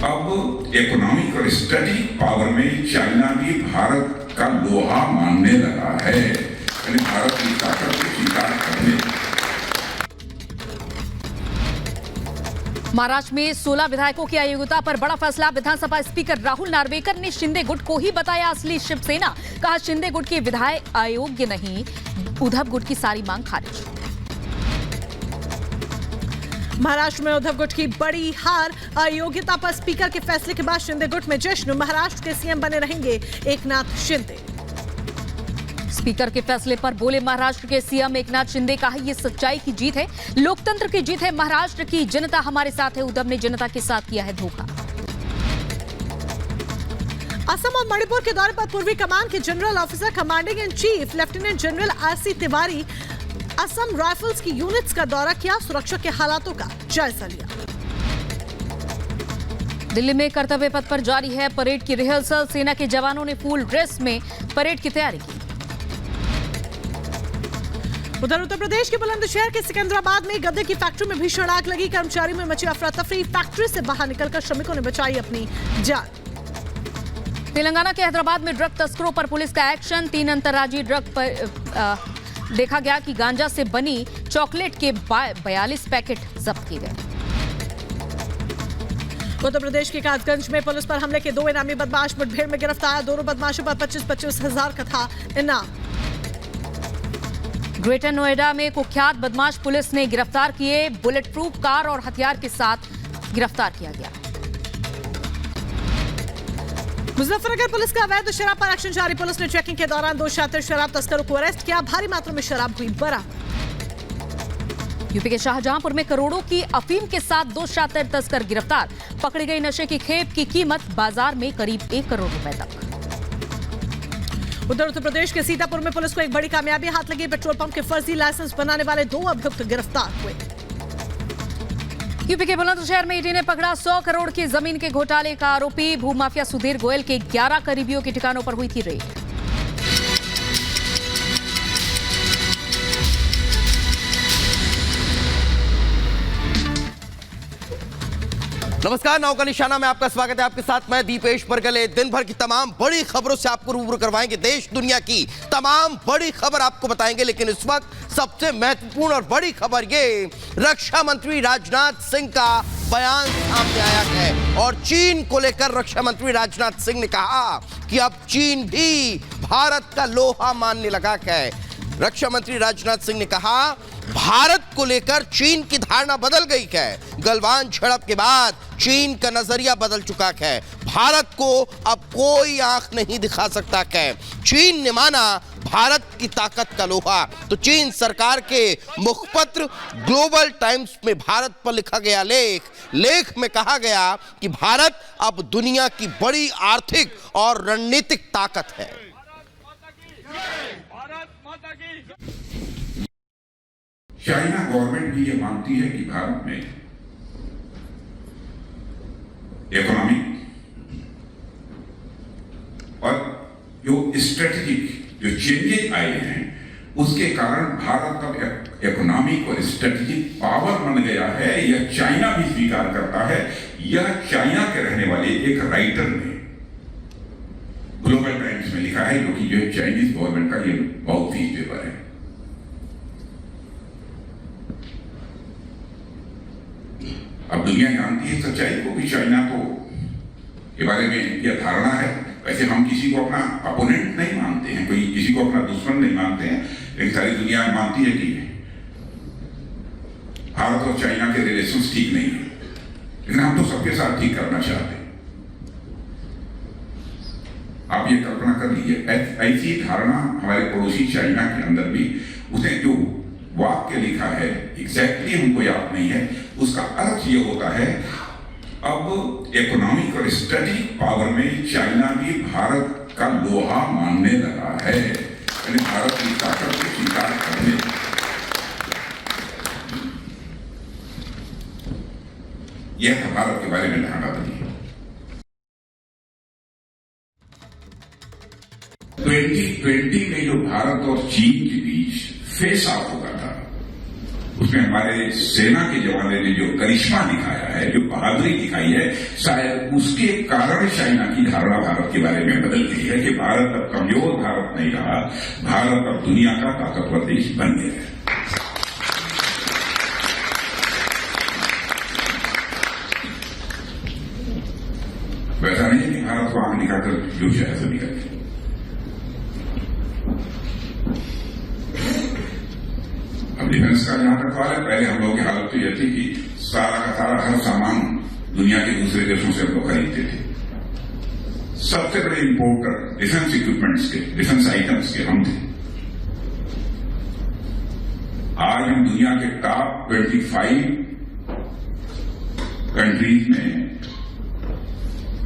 अब इकोनॉमिक और strategic power में चाइना भी भारत का लोहा मानने लगा है, यानी भारत की ताकत को स्वीकार करने। महाराष्ट्र में 16 विधायकों की अयोग्यता पर बड़ा फैसला। विधानसभा स्पीकर राहुल नार्वेकर ने शिंदे गुट को ही बताया असली शिवसेना। कहा शिंदे गुट के विधायक अयोग्य नहीं, उद्धव गुट की सारी मांग खारिज। महाराष्ट्र में उद्धव गुट की बड़ी हार। अयोग्यता पर स्पीकर के फैसले के बाद शिंदे गुट में जश्न। महाराष्ट्र के सीएम बने रहेंगे एकनाथ शिंदे। स्पीकर के फैसले पर बोले महाराष्ट्र के सीएम एकनाथ शिंदे। कहा यह सच्चाई की जीत है, लोकतंत्र की जीत है। महाराष्ट्र की जनता हमारे साथ है। उद्धव ने जनता के साथ किया है धोखा। असम और मणिपुर के दौरे पर पूर्वी कमान के general officer commanding in chief lieutenant general RC Tiwari Assam rifles की यूनिट्स का दौरा किया। सुरक्षा के हालातों का जायजा लिया। दिल्ली में कर्तव्य पथ पर जारी है परेड की रिहर्सल। सेना के जवानों ने फुल ड्रेस में परेड की तैयारी की। उधर उत्तर प्रदेश के बुलंदशहर के सिकंदराबाद में गद्दे की फैक्ट्री में भीषण आग लगी। कर्मचारियों में मची अफरा तफरी। फैक्ट्री से बाहर निकलकर श्रमिकों ने बचाई अपनी जान। तेलंगाना के हैदराबाद में ड्रग तस्करों पर पुलिस का एक्शन। 3 अंतर्राज्यीय ड्रग पर देखा गया कि गांजा से बनी चॉकलेट के 42 पैकेट जब्त किए गए। उत्तर प्रदेश के कासगंज में पुलिस पर हमले के 2 इनामी बदमाश मुठभेड़ में गिरफ्तार। दोनों बदमाशों पर 25-25 हजार का था इनाम। ग्रेटर नोएडा में कुख्यात बदमाश पुलिस ने गिरफ्तार किए। बुलेट प्रूफ कार और हथियार के साथ गिरफ्तार किया गया। मुजफ्फरनगर पुलिस का अवैध शराब पर एक्शन जारी। पुलिस ने चेकिंग के दौरान 2 शातिर शराब तस्करों को अरेस्ट किया। भारी मात्रा में शराब हुई बरामद। यूपी के शाहजहांपुर में करोड़ों की अफीम के साथ 2 शातिर तस्कर गिरफ्तार। पकड़ी गई नशे की खेप की कीमत बाजार में करीब 1 करोड़ रुपए तक। उधर उत्तर प्रदेश के सीतापुर में पुलिस को एक बड़ी कामयाबी हाथ लगी। पेट्रोल पंप के फर्जी लाइसेंस बनाने वाले 2 अभियुक्त गिरफ्तार हुए। यूपी के बुलंदशहर में ईडी ने पकड़ा 100 करोड़ की जमीन के घोटाले का आरोपी। भूमाफिया सुधीर गोयल के 11 करीबियों के ठिकानों पर हुई थी रेड। नमस्कार, नाव का निशाना में आपका स्वागत है। आपके साथ मैं दीपेश परगले। दिन भर की तमाम बड़ी खबरों से आपको रूबरू करवाएंगे। देश दुनिया की तमाम बड़ी खबर आपको बताएंगे, लेकिन इस वक्त सबसे महत्वपूर्ण और बड़ी खबर ये रक्षा मंत्री राजनाथ सिंह का बयान सामने आया है। और चीन को लेकर रक्षा मंत्री राजनाथ सिंह ने कहा कि अब चीन भी भारत का लोहा मानने लगा है। रक्षा मंत्री राजनाथ सिंह ने कहा भारत को लेकर चीन की धारणा बदल गई है। गलवान झड़प के बाद चीन का नजरिया बदल चुका है। भारत को अब कोई आंख नहीं दिखा सकता है। चीन ने माना भारत की ताकत का लोहा। तो चीन सरकार के मुखपत्र ग्लोबल टाइम्स में भारत पर लिखा गया लेख में कहा गया कि भारत अब दुनिया की बड़ी आर्थिक और रणनीतिक ताकत है। चाइना गवर्नमेंट भी ये मानती है कि भारत में इकोनॉमिक और जो स्ट्रेटेजिक जो चेंजेस आए हैं उसके कारण भारत अब इकोनॉमिक और स्ट्रेटेजिक पावर बन गया है। यह चाइना भी स्वीकार करता है। यह चाइना के रहने वाले एक राइटर ने ग्लोबल टाइम्स में लिखा है, जो कि जो चाइनीज गवर्नमेंट का ये बहुत फीस पेपर है। अब दुनिया जानती है सच्चाई को कि चाइना को के बारे में यह धारणा है। वैसे हम किसी को अपना अपोनेंट नहीं मानते हैं, कोई किसी को अपना दुश्मन नहीं मानते हैं, लेकिन सारी दुनिया मानती है कि भारत और चाइना के रिलेशंस ठीक नहीं है। लेकिन हम तो सबके साथ ठीक करना चाहते हैं। आप ये कल्पना कर लीजिए, ऐसी धारणा हमारे पड़ोसी चाइना के अंदर भी, उसने जो वाक्य लिखा है एग्जैक्टली हमको याद नहीं है, उसका अर्थ ये होता है अब इकोनॉमिक और स्ट्रेटेजिक पावर में चाइना भी भारत का लोहा मानने लगा है, यानी भारत की ताकत को स्वीकार करने। यह भारत के बारे में धारणा बनी है। 2020 में जो भारत और चीन के बीच फेस ऑफ हुआ था, उसमें उसमें हमारे सेना के जवानों ने जो करिश्मा दिखाया है, जो बहादुरी दिखाई है, शायद उसके कारण चाइना की धारणा भारत के बारे में बदल गई है कि भारत अब कमजोर भारत नहीं रहा, भारत अब दुनिया का ताकतवर देश बन गया है। वैसा नहीं कि भारत को आंख दिखाकर जो चाहे सभी करते। अब डिफेंस का जहां तक सवाल है, पहले हम लोगों की हालत तो यह थी कि सारा का सारा हर सामान दुनिया के दूसरे देशों से हम लोग खरीदते थे। सबसे बड़े इंपोर्टर डिफेंस इक्विपमेंट्स के, डिफेंस आइटम्स के हम थे। आज हम दुनिया के टॉप 25 कंट्रीज में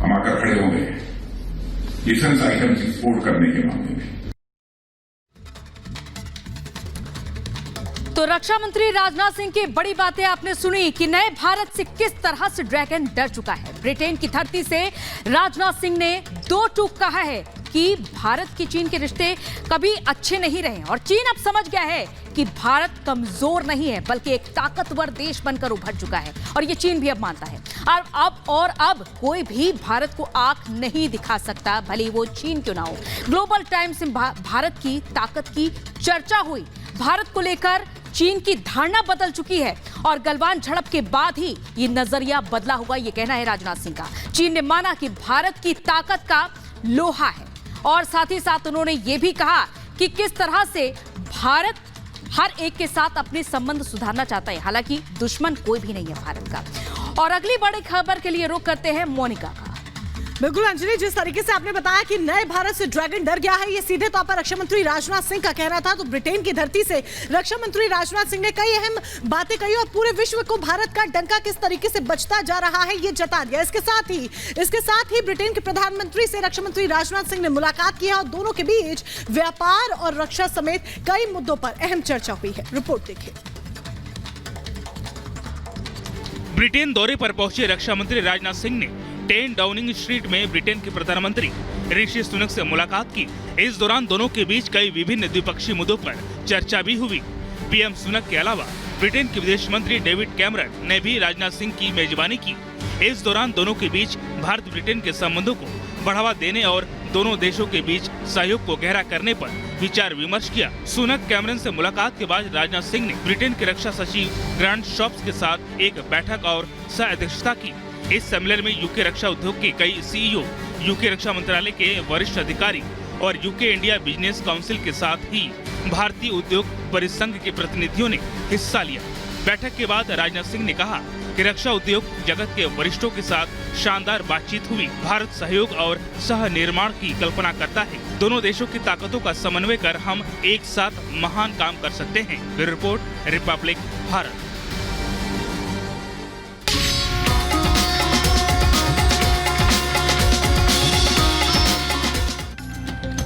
हम आकर खड़े हो गए डिफेंस आइटम्स एक्सपोर्ट करने के मामले में। तो रक्षा मंत्री राजनाथ सिंह की बड़ी बातें आपने सुनी कि नए भारत से किस तरह से ड्रैगन डर चुका है। ब्रिटेन की धरती से राजनाथ सिंह ने दो टूक कहा है कि भारत की चीन के रिश्ते कभी अच्छे नहीं रहे और चीन अब समझ गया है कि भारत कमजोर नहीं है बल्कि एक ताकतवर देश बनकर उभर चुका है और ये चीन भी अब मानता है। अब कोई भी भारत को आंख नहीं दिखा सकता, भले वो चीन क्यों ना हो। ग्लोबल टाइम्स में भारत की ताकत की चर्चा हुई। भारत को लेकर चीन की धारणा बदल चुकी है और गलवान झड़प के बाद ही ये नजरिया बदला होगा, ये कहना है राजनाथ सिंह का। चीन ने माना कि भारत की ताकत का लोहा है और साथ ही साथ उन्होंने ये भी कहा कि किस तरह से भारत हर एक के साथ अपने संबंध सुधारना चाहता है। हालांकि दुश्मन कोई भी नहीं है भारत का। और अगली बड़ी खबर के लिए रुख करते हैं मोनिका का। बिल्कुल अंजलि, जिस तरीके से आपने बताया कि नए भारत से ड्रैगन डर गया है, ये सीधे तौर पर रक्षा मंत्री राजनाथ सिंह का कहना था। तो ब्रिटेन की धरती से रक्षा मंत्री राजनाथ सिंह ने कई अहम बातें कही और पूरे विश्व को भारत का डंका किस तरीके से बचता जा रहा है ये जता दिया। इसके साथ ही ब्रिटेन के प्रधानमंत्री से रक्षा मंत्री राजनाथ सिंह ने मुलाकात की है और दोनों के बीच व्यापार और रक्षा समेत कई मुद्दों पर अहम चर्चा हुई है। रिपोर्ट देखिए। ब्रिटेन दौरे पर पहुंचे रक्षा मंत्री राजनाथ सिंह ने 10 डाउनिंग स्ट्रीट में ब्रिटेन के प्रधानमंत्री ऋषि सुनक से मुलाकात की। इस दौरान दोनों के बीच कई विभिन्न द्विपक्षीय मुद्दों पर चर्चा भी हुई। पीएम सुनक के अलावा ब्रिटेन के विदेश मंत्री डेविड कैमरन ने भी राजनाथ सिंह की मेजबानी की। इस दौरान दोनों के बीच भारत ब्रिटेन के संबंधों को बढ़ावा देने और दोनों देशों के बीच सहयोग को गहरा करने पर विचार विमर्श किया। सुनक कैमरन से मुलाकात के बाद राजनाथ सिंह ने ब्रिटेन के रक्षा सचिव ग्रांट शॉप्स के साथ एक बैठक और सह अध्यक्षता की। इस सम्मेलन में यूके रक्षा उद्योग के कई सीईओ, यूके रक्षा मंत्रालय के वरिष्ठ अधिकारी और यूके इंडिया बिजनेस काउंसिल के साथ ही भारतीय उद्योग परिसंघ के प्रतिनिधियों ने हिस्सा लिया। बैठक के बाद राजनाथ सिंह ने कहा कि रक्षा उद्योग जगत के वरिष्ठों के साथ शानदार बातचीत हुई। भारत सहयोग और सह निर्माण की कल्पना करता है। दोनों देशों की ताकतों का समन्वय कर हम एक साथ महान काम कर सकते हैं। Report Republic Bharat.